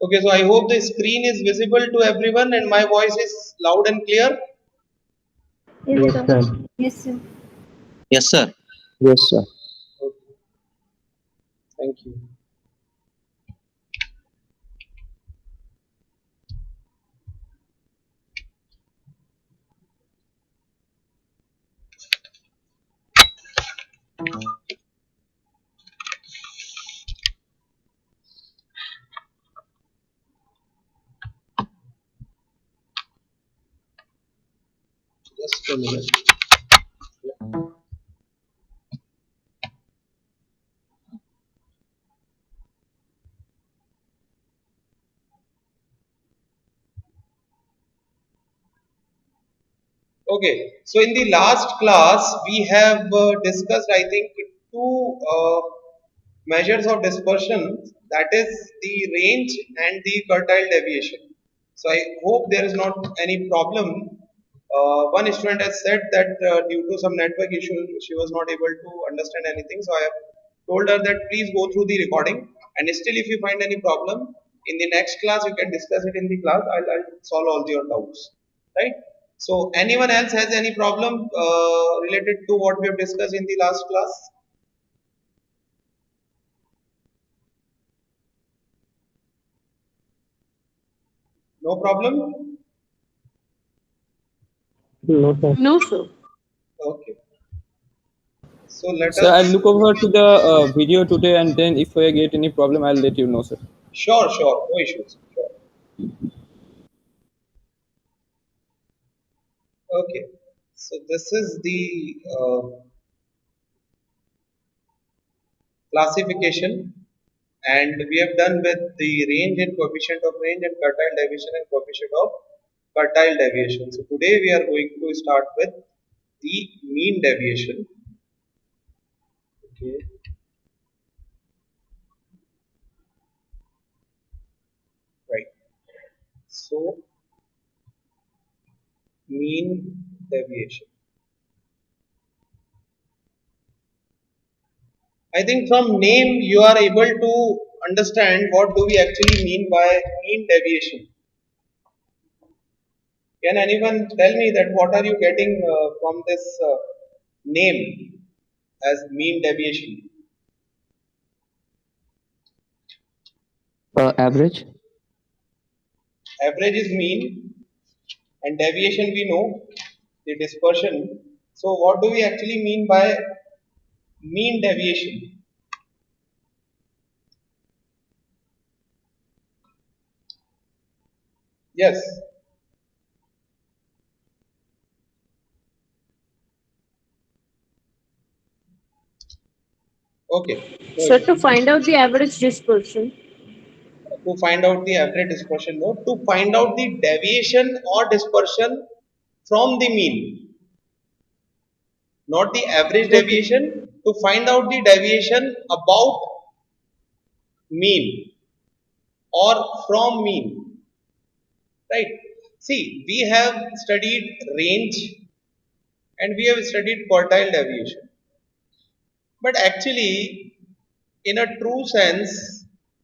Okay, so I hope the screen is visible to everyone and my voice is loud and clear. Yes, Yes, sir. sir. Yes, sir. Yes, sir. Yes, sir. Okay, thank you. Just a minute. Okay, so in the last class we have discussed, I think, two measures of dispersion, that is the range and the quartile deviation. So I hope there is not any problem. One student has said that due to some network issue she was not able to understand anything. So I have told her that please go through the recording, and still if you find any problem in the next class you can discuss it in the class. I'll solve all your doubts. Right? So anyone else has any problem related to what we have discussed in the last class? No problem? No, sir. No, sir. Okay. So let So I'll us. look over to the video today, and then if I get any problem, I'll let you know, sir. Sure, sure, no issues. Sure. Okay. So this is the classification, and we have done with the range and coefficient of range and quartile deviation and coefficient of quartile deviation. So today we are going to start with the mean deviation. Okay. Right. So mean deviation. I think from name you are able to understand what do we actually mean by mean deviation. Can anyone tell me that what are you getting from this name as mean deviation? Average. Average is mean and deviation we know the dispersion. So what do we actually mean by mean deviation? Yes. Okay. No Sir, to issue. find out the average dispersion. To find out the average dispersion, no, to find out the deviation or dispersion from the mean, not the average Okay. deviation, to find out the deviation about mean or from mean, right? See, we have studied range and we have studied quartile deviation, but actually in a true sense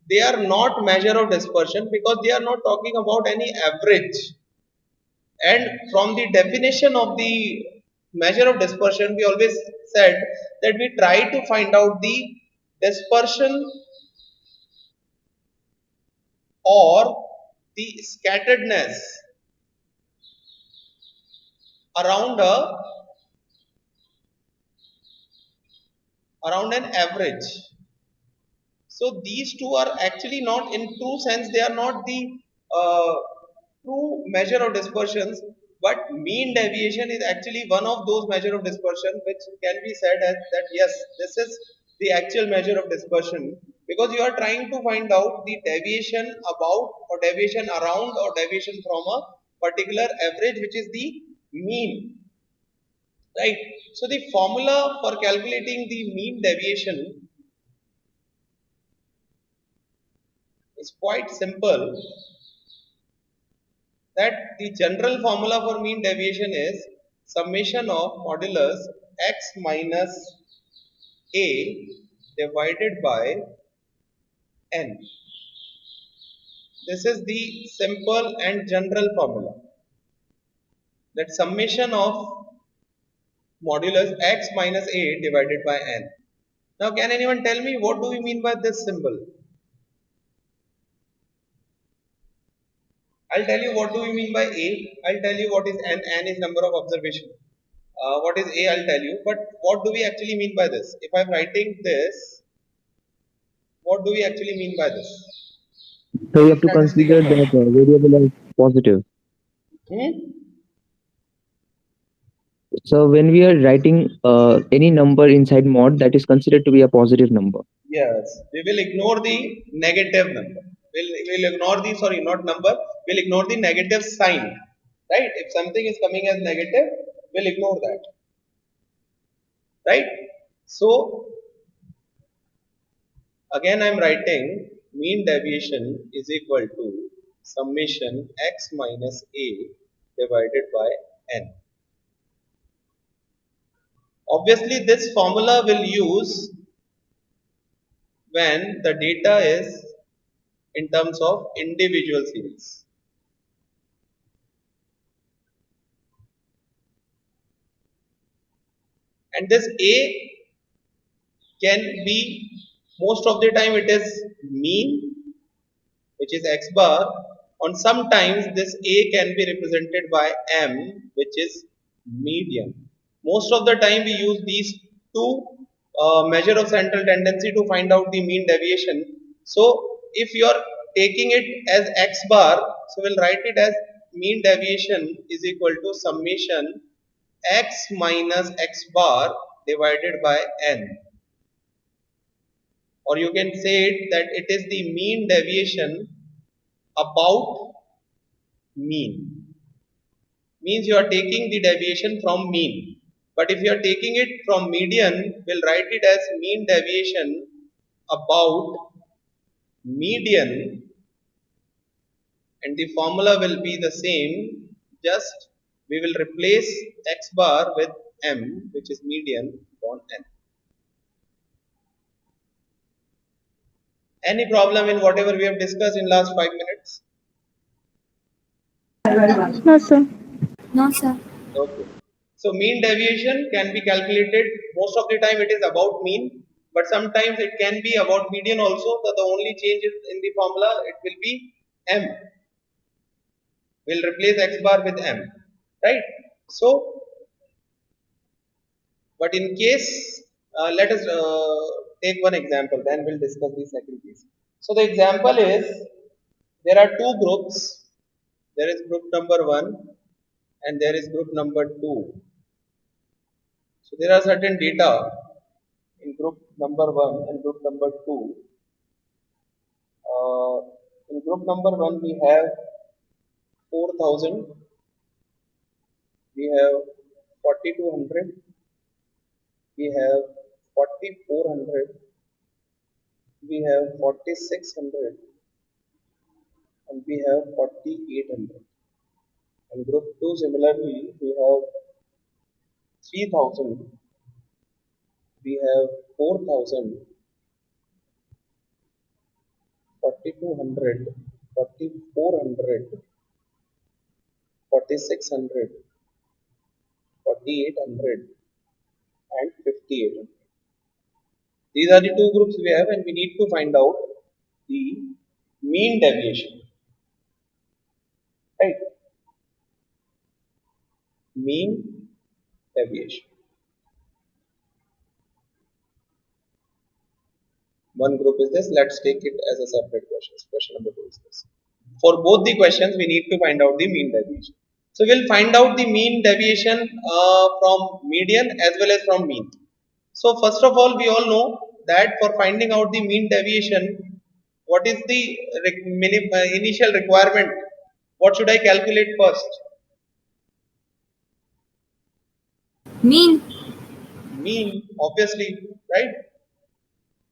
they are not measure of dispersion because they are not talking about any average. And from the definition of the measure of dispersion, we always said that we try to find out the dispersion or the scatteredness around an average. So these two are actually not, in true sense, they are not the uh, true measure of dispersions, but mean deviation is actually one of those measure of dispersion which can be said as that yes, this is the actual measure of dispersion, because you are trying to find out the deviation about or deviation around or deviation from a particular average, which is the mean, right? So the formula for calculating the mean deviation is quite simple, that the general formula for mean deviation is summation of modulus x minus a divided by n. this is the simple and general formula, that summation of modulus x minus a divided by n. Now can anyone tell me what do we mean by this symbol? I'll tell you what do we mean by a. I'll tell you what is n. N is number of observation. What is a? I'll tell you. But what do we actually mean by this? If I'm writing this, what do we actually mean by this? So you have to consider that variable as positive. So when we are writing any number inside mod, that is considered to be a positive number. Yes, we will ignore the negative number. We'll ignore the, sorry, not number, we'll ignore the negative sign. Right? If something is coming as negative, we'll ignore that. Right? So, again I'm writing mean deviation is equal to summation x minus a divided by n. Obviously, this formula will use when the data is in terms of individual series. And this a can be, most of the time it is mean, which is x bar. On sometimes this a can be represented by m, which is median. Most of the time we use these two measure of central tendency to find out the mean deviation. So if you are taking it as x bar, so we'll write it as mean deviation is equal to summation x minus x bar divided by n. Or you can say it that it is the mean deviation about mean. Means you are taking the deviation from mean. But if you are taking it from median, we'll write it as mean deviation about median, and the formula will be the same, just we will replace x bar with m, which is median upon n. Any problem in whatever we have discussed in last 5 minutes? No, sir. No, sir. Okay. So mean deviation can be calculated, most of the time it is about mean, but sometimes it can be about median also. So the only change is in the formula, it will be m. We'll replace x bar with m, right? So, but in case, let us take one example, then we'll discuss the second piece. So the example is, there are two groups. There is group number 1 and there is group number 2. So there are certain data in group number 1 and group number 2. In group number 1 we have 4000, we have 4200, we have 4400, we have 4600, and we have 4800. And group 2 similarly we have 3000, we have 4000, 4200, 4400, 4600, 4800, and 5800. These are the two groups we have, and we need to find out the mean deviation. Right? Mean deviation. One group is this. Let's take it as a separate question. Question number 2 is this. For both the questions, we need to find out the mean deviation. So we'll find out the mean deviation from median as well as from mean. So first of all, we all know that for finding out the mean deviation, what is the initial requirement? What should I calculate first? Mean. Mean, obviously, right?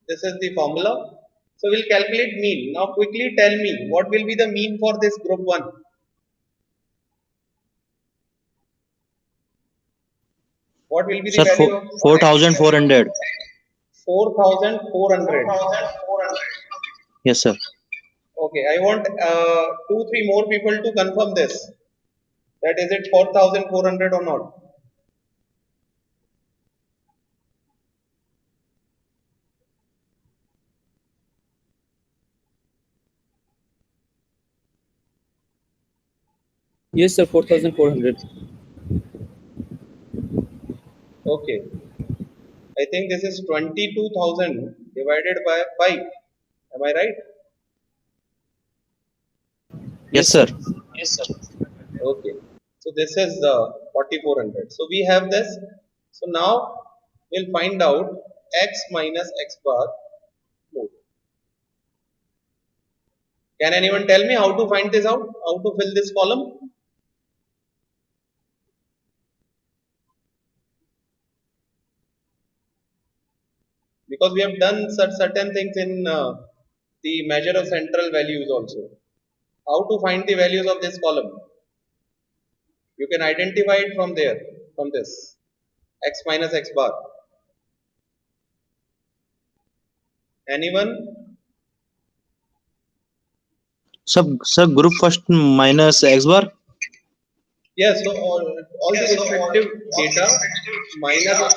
This is the formula. So we'll calculate mean. Now quickly tell me, what will be the mean for this group 1? What will be the Sir, value of 4,400. 4,400? Yes, sir. Okay, I want two, three more people to confirm this. That is it 4,400 or not? Yes, sir. 4,400. Okay, I think this is 22,000 divided by 5. Am I right? Yes, Yes, sir. sir. Okay, so this is the 4,400. So we have this. So now we'll find out x minus x bar mode. Can anyone tell me how to find this out? How to fill this column? Because we have done such certain things in the measure of central values also. How to find the values of this column? You can identify it from there, from this x minus x bar. Anyone? Sir, group first minus X bar. Yes, so all the respective data minus x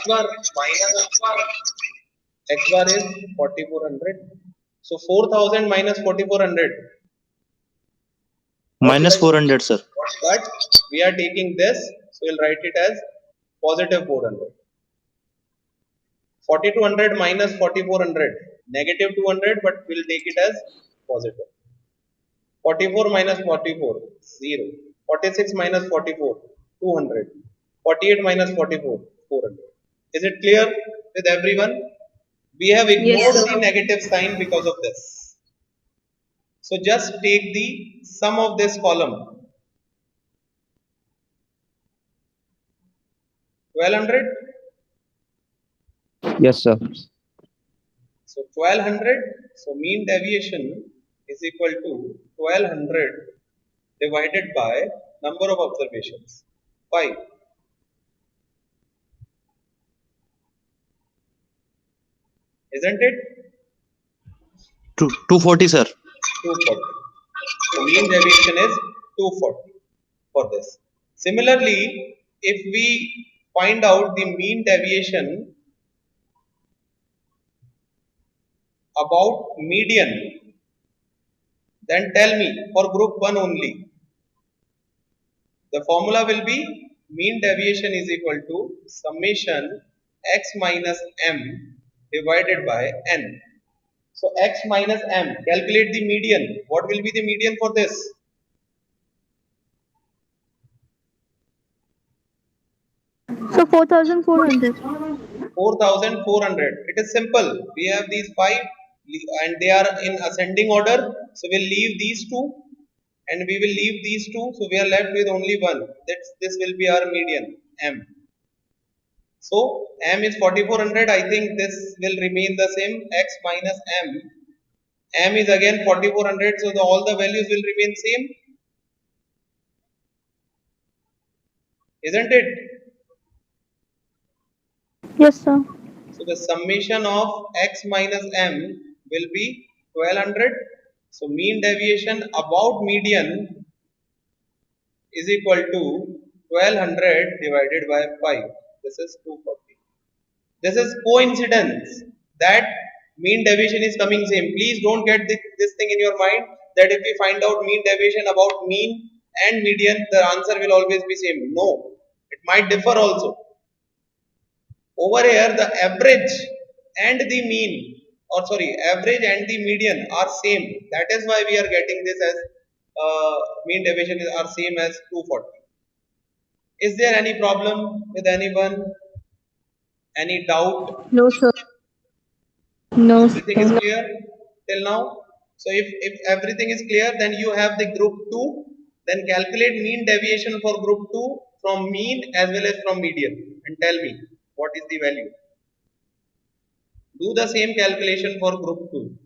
bar is 4,400. So 4,000 minus 4,400. What should Minus I? 400, sir. But we are taking this, so we'll write it as positive 400. 4,200 minus 4,400, negative 200, but we'll take it as positive. 44 minus 44, 0. 46 minus 44, 200. 48 minus 44, 400. Is it clear with everyone? We have Yes, ignored sir. the negative sign because of this. So just take the sum of this column. 1,200. Yes, sir. So 1,200. So mean deviation is equal to 1,200 divided by number of observations, 5. Isn't it? 240, sir. 240. So mean deviation is 240 for this. Similarly, if we find out the mean deviation about median, then tell me for group 1 only. The formula will be mean deviation is equal to summation x minus m divided by n. So x minus m, calculate the median. What will be the median for this? So 4,400. 4,400. It is simple. We have these 5 and they are in ascending order. So we'll leave these two and we will leave these two. So we are left with only one. This will be our median m. So m is 4,400. I think this will remain the same. X minus m. M is again 4,400. So all the values will remain same. Isn't it? Yes, sir. So the summation of x minus m will be 1,200. So mean deviation about median is equal to 1,200 divided by 5. This is 240. This is coincidence that mean deviation is coming same. Please don't get this thing in your mind that if we find out mean deviation about mean and median, the answer will always be same. No, it might differ also. Over here, the average and the mean, or sorry, average and the median are same. That is why we are getting this as mean deviation are same as 240. Is there any problem with anyone? Any doubt? No, sir. No, Everything is sir. clear till now? So if everything is clear, then you have the group 2. Then calculate mean deviation for group 2 from mean as well as from median and tell me what is the value. Do the same calculation for group 2.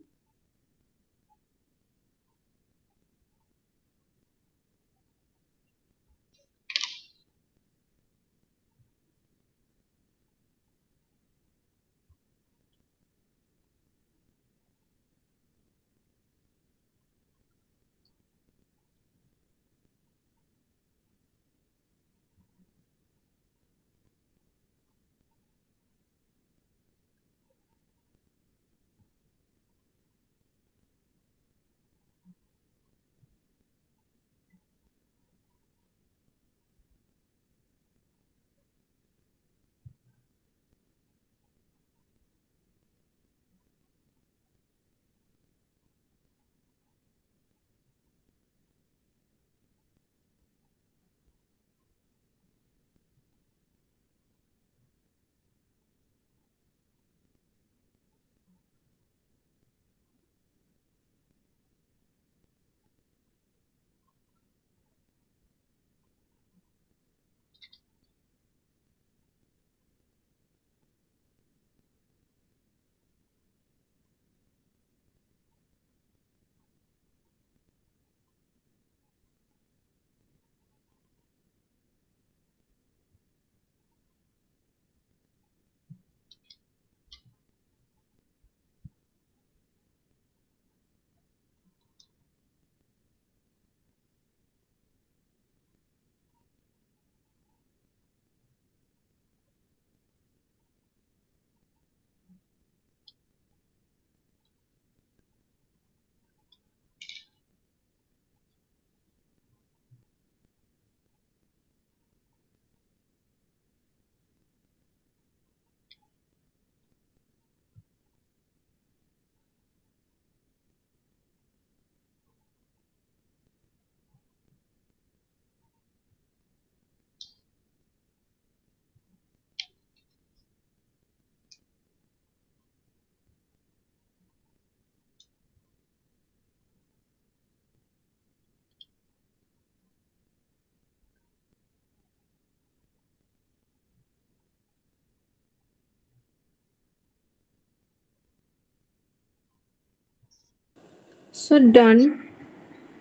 So done.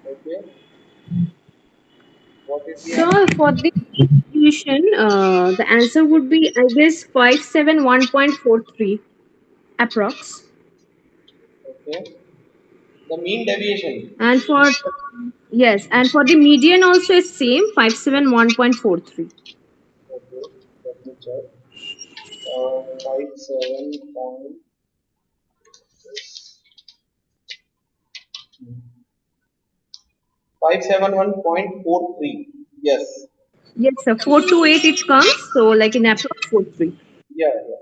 Okay. What is the So answer? for this distribution, the answer would be, I guess, 571.43 approx. Okay. The mean deviation. And for yes, and for the median also is same 571.43. Okay. Let me check. 57 point. 571.43. Yes. Yes, sir. 428 it comes. So like in approx 43. Yeah, yeah.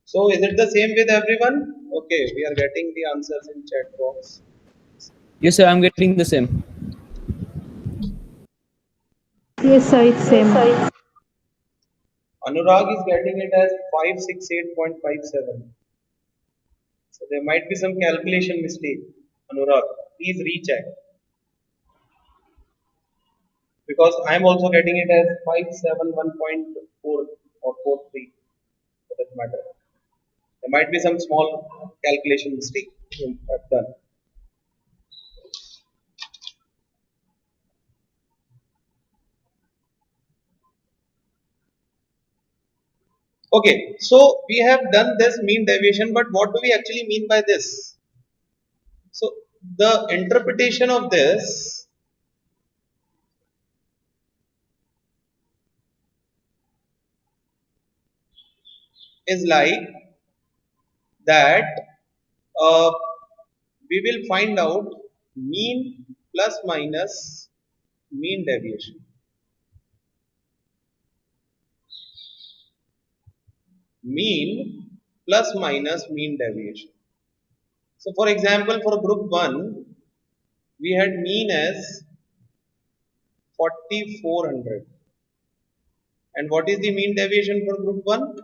So is it the same with everyone? Okay, we are getting the answers in chat box. Yes, sir. I'm getting the same. Yes, sir, it's same. Anurag is getting it as 568.57. So there might be some calculation mistake. Anurag, please recheck. Because I'm also getting it as 571.4 or 43 for that matter. There might be some small calculation mistake you have done. Okay, so we have done this mean deviation, but what do we actually mean by this? So the interpretation of this is like that uh, we will find out mean plus minus mean deviation. Mean plus minus mean deviation. So for example, for group 1, we had mean as 4400. And what is the mean deviation for group 1?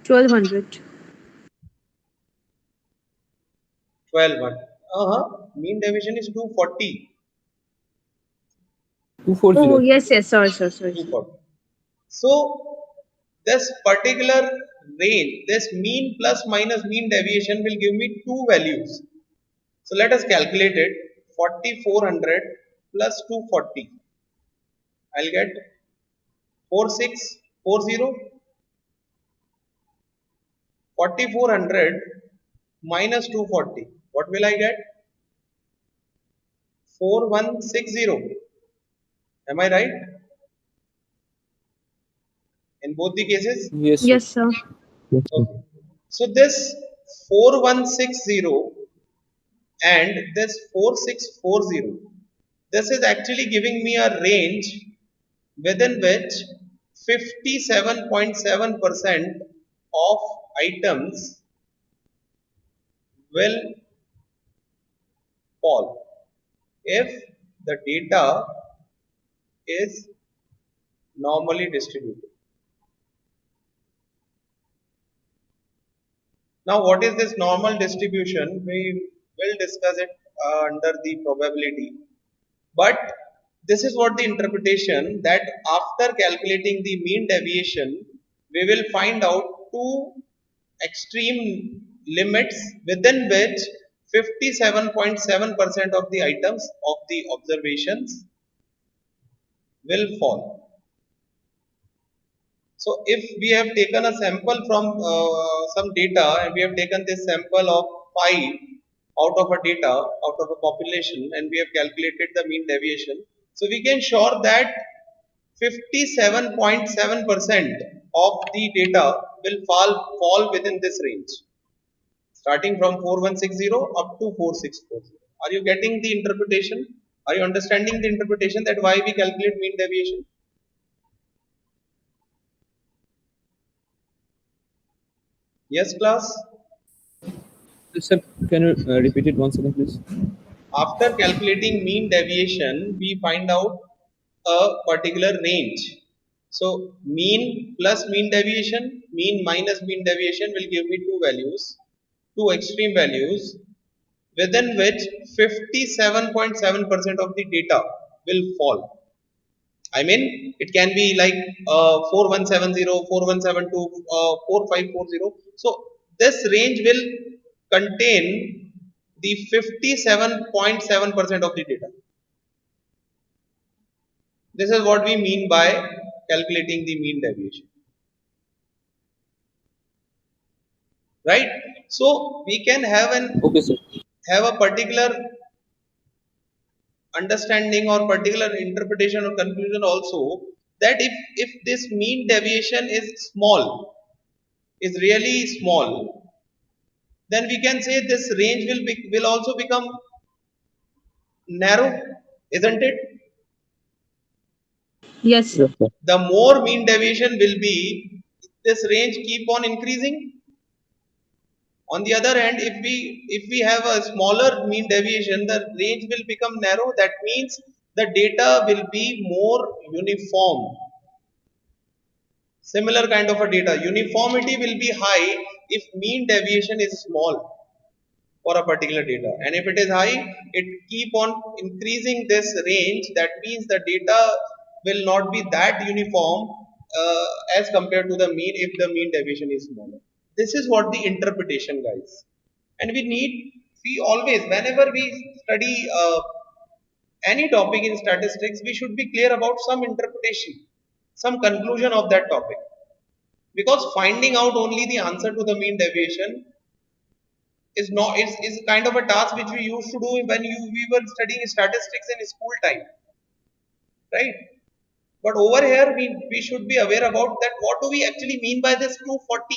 1200. 12. Mean deviation is 240. Oh 240. yes, yes. Sorry. 240. So this particular range, this mean plus minus mean deviation will give me two values. So let us calculate it. 4400 plus 240. I'll get 4640. 4400 minus 240. What will I get? 4160. Am I right? In both the cases? Yes, sir. Yes, sir. Yes, sir. Okay. So this 4160 and this 4640, this is actually giving me a range within which 57.7% of items will fall if the data is normally distributed. Now, what is this normal distribution? We will discuss it under the probability. But this is what the interpretation that after calculating the mean deviation, we will find out two extreme limits within which 57.7% of the items of the observations will fall. So if we have taken a sample from some data and we have taken this sample of 5 out of a data, out of a population, and we have calculated the mean deviation, so we can sure that 57.7% of the data will fall within this range, starting from 4160 up to 4640. Are you getting the interpretation? Are you understanding the interpretation that why we calculate mean deviation? Yes, class? Yes, sir. Can you repeat it once again, please? After calculating mean deviation, we find out a particular range. So mean plus mean deviation, mean minus mean deviation will give me two values, two extreme values, within which 57.7% of the data will fall. I mean, it can be like 4170, 4540. So this range will contain the 57.7% of the data. This is what we mean by calculating the mean deviation. Right? So we can have Okay, sir. a particular understanding or particular interpretation or conclusion also, that if this mean deviation is small, is really small, then we can say this range will also become narrow, isn't it? Yes, sir. Yes, sir. The more mean deviation will be, this range keep on increasing. On the other hand, if we have a smaller mean deviation, the range will become narrow. That means the data will be more uniform. Similar kind of a data. Uniformity will be high if mean deviation is small for a particular data, and if it is high, it keep on increasing this range. That means the data will not be that uniform as compared to the mean if the mean deviation is smaller. This is what the interpretation, guys. And we always, whenever we study any topic in statistics, we should be clear about some interpretation, some conclusion of that topic, because finding out only the answer to the mean deviation is kind of a task which we used to do when we were studying statistics in school time, right? But over here we should be aware about that, what do we actually mean by this 240,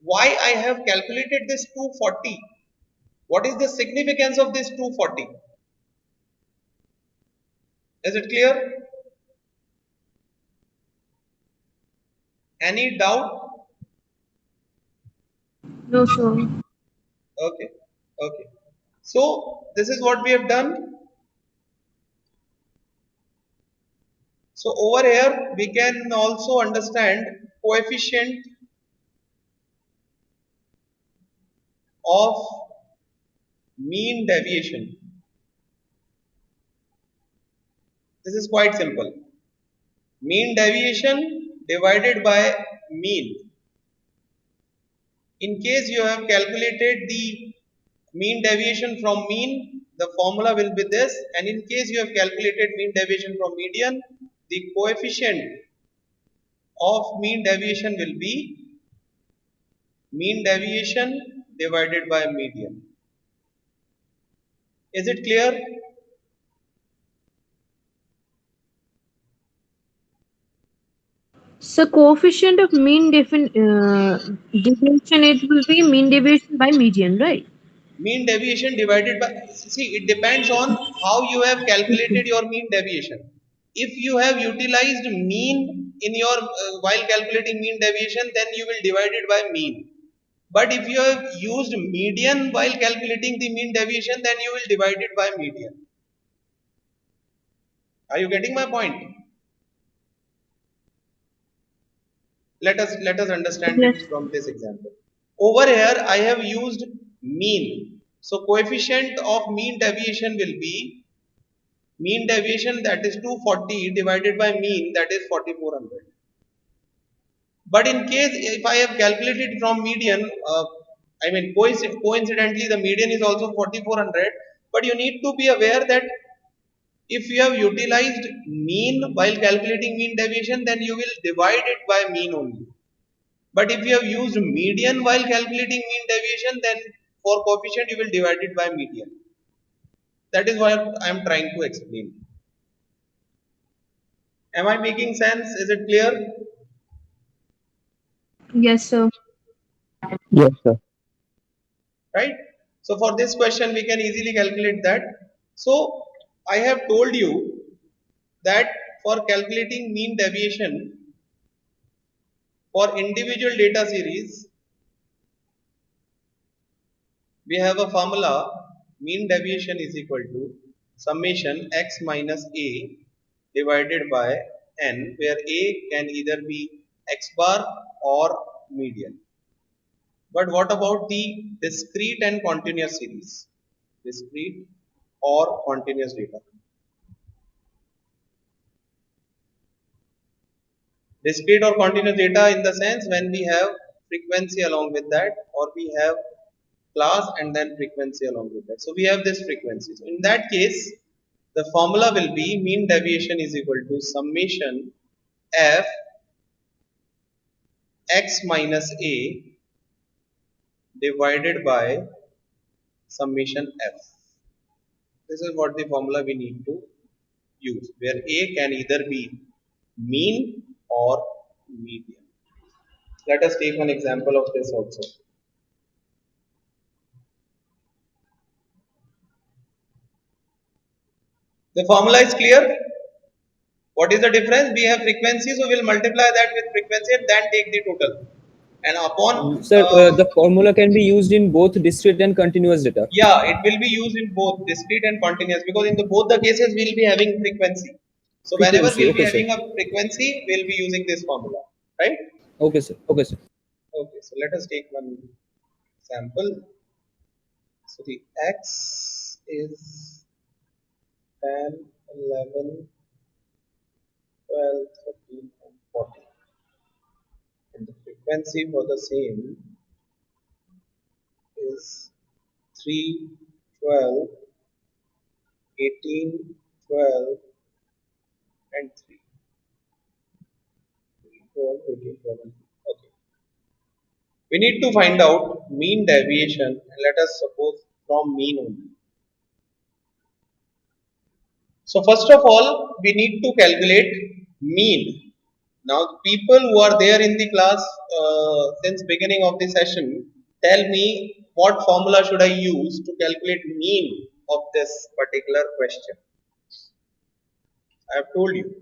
why I have calculated this 240, what is the significance of this 240? Is it clear? Any doubt? No, sir. Okay, okay. So this is what we have done. So over here we can also understand coefficient of mean deviation. This is quite simple. Mean deviation divided by mean. In case you have calculated the mean deviation from mean, the formula will be this, and in case you have calculated mean deviation from median, the coefficient of mean deviation will be mean deviation divided by median. Is it clear? So coefficient of mean deviation, it will be mean deviation by median, right? Mean deviation divided by, see, it depends on how you have calculated your mean deviation. If you have utilized mean in your while calculating mean deviation, then you will divide it by mean. But if you have used median while calculating the mean deviation, then you will divide it by median. Are you getting my point? Let us understand Yes. it from this example. Over here I have used mean. So coefficient of mean deviation will be mean deviation, that is 240, divided by mean, that is 4400. But in case if I have calculated from median, I mean coincidentally the median is also 4400, but you need to be aware that if you have utilized mean while calculating mean deviation, then you will divide it by mean only. But if you have used median while calculating mean deviation, then for coefficient you will divide it by median. That is what I am trying to explain. Am I making sense? Is it clear? Yes, sir. Yes, sir. Right? So for this question we can easily calculate that. So I have told you that for calculating mean deviation for individual data series, we have a formula: mean deviation is equal to summation x minus a divided by n, where a can either be x bar or median. But what about the discrete and continuous series? Discrete or continuous data? Discrete or continuous data in the sense when we have frequency along with that, or we have class and then frequency along with that. So we have this frequency. So in that case, the formula will be mean deviation is equal to summation f x minus a divided by summation f. This is what the formula we need to use, where a can either be mean or median. Let us take one example of this also. The formula is clear. What is the difference? We have frequency, so we'll multiply that with frequency and then take the total. And upon Sir, the formula can be used in both discrete and continuous data. yeah, it will be used in both discrete and continuous, because in both the cases we'll be having frequency. So whenever Frequency, we'll be okay, sir. having a frequency, we'll be using this formula, right? Okay, sir. Okay, sir. Okay, so let us take one example. So the x is 10, 11, 12, 13 and 14. And the frequency for the same is 3, 12, 18, 12 and 3. 12, 18, 12 and 3. Okay. We need to find out mean deviation, and let us suppose from mean only. So first of all, we need to calculate mean. Now, people who are there in the class since beginning of the session, tell me what formula should I use to calculate mean of this particular question. I have told you.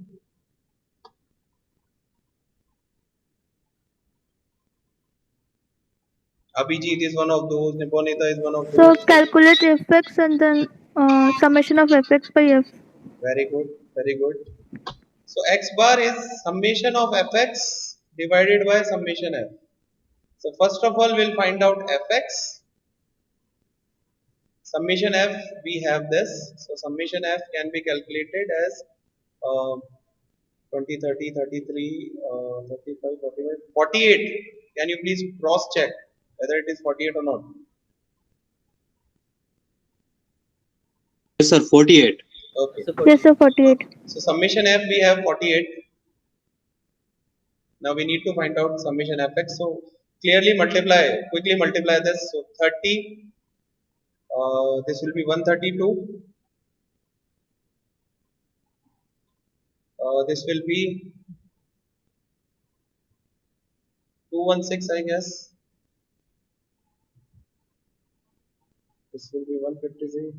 Abhijit is one of those, Niponita is one of So those. calculate fx and then summation of fx by f. Very good, very good. So x bar is summation of fx divided by summation f. So first of all, we'll find out fx. Summation f, we have this. So summation f can be calculated as 20, 30, 33, 35, 45, 48. Can you please cross check whether it is 48 or not? Yes, sir. 48. Okay. Yes, sir, 48. So summation f we have 48. Now we need to find out summation fx. So quickly multiply this. So 30, this will be 132. This will be 216, I guess. This will be 153.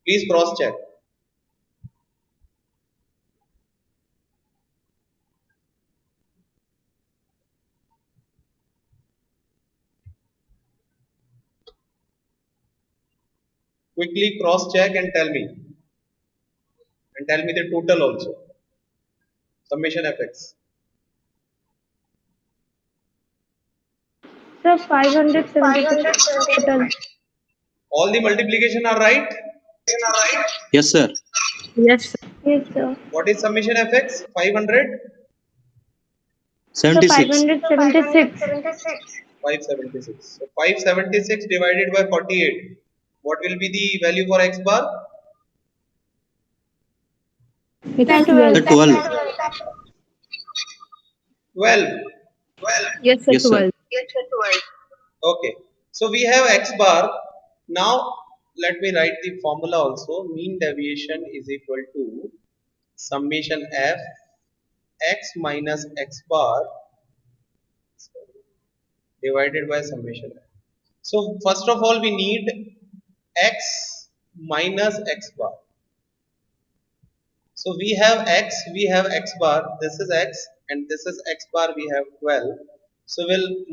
Please cross check. Quickly cross check and tell me. And tell me the total also. Summation fx. So 576 total. All the multiplication are right. Yes, sir. Yes, sir. Yes, sir. What is summation fx? 500? So 76. 576. 576. So 576 divided by 48. What will be the value for x bar? It's 12. 12. 12. Yes, sir. Yes, sir. 12. Okay. So we have x bar. Now let me write the formula also. Mean deviation is equal to summation f x minus x bar divided by summation f. So first of all, we need x minus x bar. So we have x bar, this is x and this is x bar, we have 12. So we'll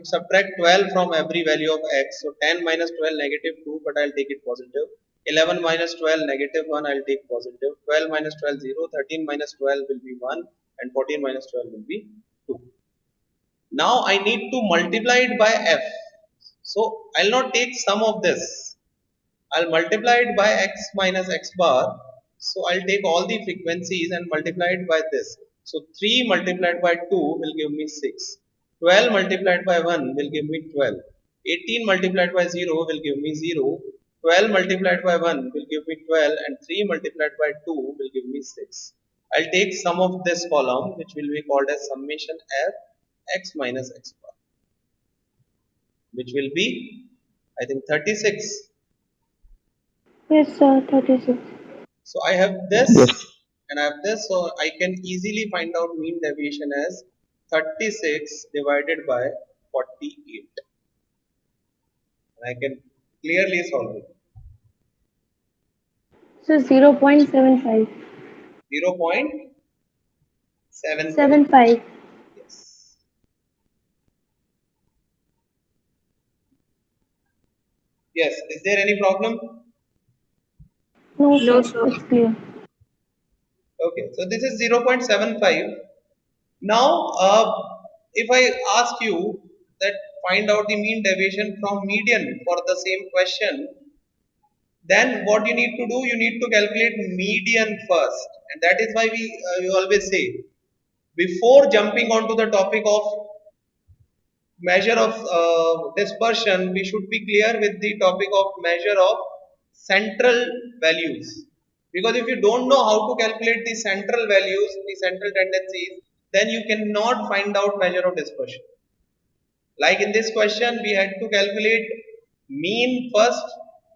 subtract 12 from every value of x. So 10 minus 12 negative 2, but I'll take it positive. 11 minus 12 negative 1, I'll take positive. 12 minus 12 0, 13 minus 12 will be 1 and 14 minus 12 will be 2. Now I need to multiply it by f. So I'll not take sum of this. I'll multiply it by x minus x bar. So I'll take all the frequencies and multiply it by this. So 3 multiplied by 2 will give me 6. 12 multiplied by 1 will give me 12. 18 multiplied by 0 will give me 0. 12 multiplied by 1 will give me 12, and 3 multiplied by 2 will give me 6. I'll take sum of this column, which will be called as summation f x minus x bar, which will be, I think, 36. Yes, sir. 36. So I have this Yes. and I have this, so I can easily find out mean deviation as 36 divided by 48. And I can clearly solve it. So 0.75. 0.75. 75. Yes. Yes. Is there any problem? No, No, sir. sir. It's clear. Okay. So this is 0.75. Now, if I ask you that find out the mean deviation from median for the same question, then what you need to do, you need to calculate median first, and that is why we always say, before jumping onto the topic of measure of dispersion, we should be clear with the topic of measure of central values, because if you don't know how to calculate the central values, the central tendencies, then you cannot find out measure of dispersion. Like in this question, we had to calculate mean first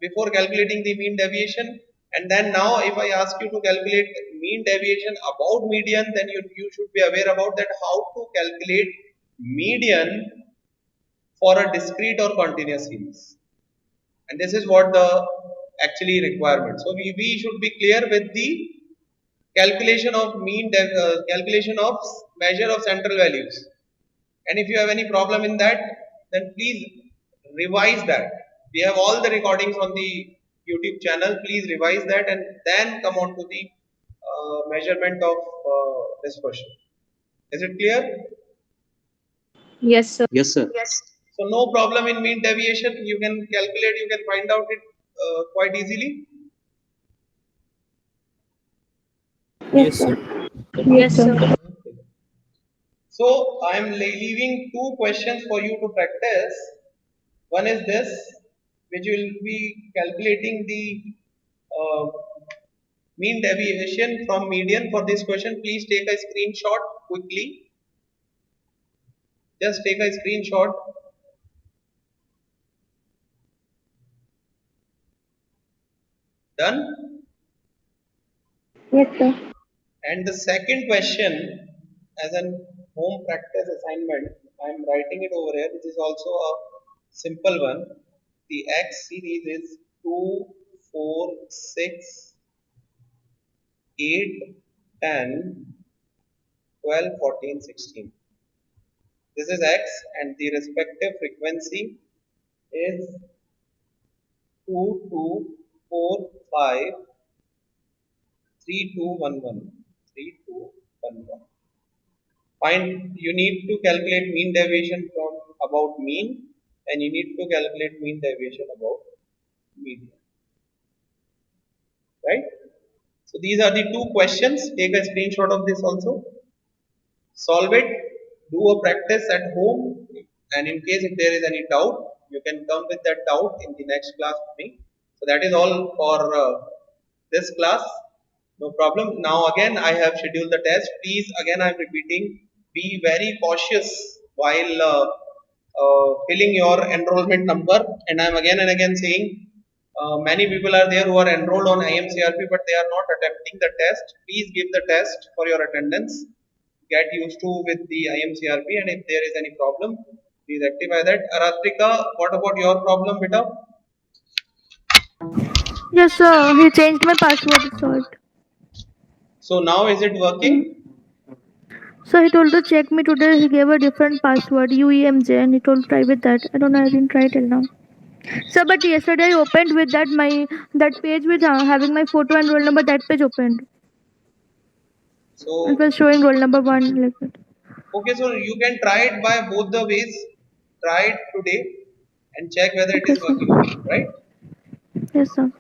before calculating the mean deviation. And then now if I ask you to calculate mean deviation about median, then you should be aware about that how to calculate median for a discrete or continuous series. And this is what the actually requirement. So we should be clear with the calculation of calculation of measure of central values. And if you have any problem in that, then please revise that. We have all the recordings on the YouTube channel. Please revise that and then come on to the measurement of dispersion. Is it clear? Yes, sir. Yes, sir. So no problem in mean deviation. You can calculate. You can find out it quite easily. Yes, sir. Yes, sir. So I am leaving two questions for you to practice. One is this, which will be calculating the uh, mean deviation from median. For this question, please take a screenshot quickly. Just take a screenshot. Done? Yes, sir. And the second question, as an home practice assignment, I am writing it over here. This is also a simple one. The X series is 2, 4, 6, 8, 10, 12, 14, 16. This is X, and the respective frequency is 2, 2, 4, 5, 3, 2, 1, 1. 3, 2, 1, 1. You need to calculate mean deviation from about mean, and you need to calculate mean deviation about median. Right? So these are the two questions. Take a screenshot of this also. Solve it. Do a practice at home, and in case if there is any doubt, you can come with that doubt in the next class with me. So that is all for this class. No problem. Now again, I have scheduled the test. Please, again, I am repeating, be very cautious while filling your enrollment number. And I am again and again saying, many people are there who are enrolled on IMCRP, but they are not attempting the test. Please give the test for your attendance. Get used to with the IMCRP, and if there is any problem, please rectify that. Aratrika, what about your problem, beta? Yes, sir. He changed my password. So So now is it working? So he told to check me today. He gave a different password, UEMJ, and he told to try with that. I don't know. I didn't try till now. So, but yesterday I opened with that page with having my photo and roll number. That page opened. So It was showing roll number 1 like that. okay, so you can try it by both the ways. Try it today and check whether it Okay, is sir. working, right? Yes, sir.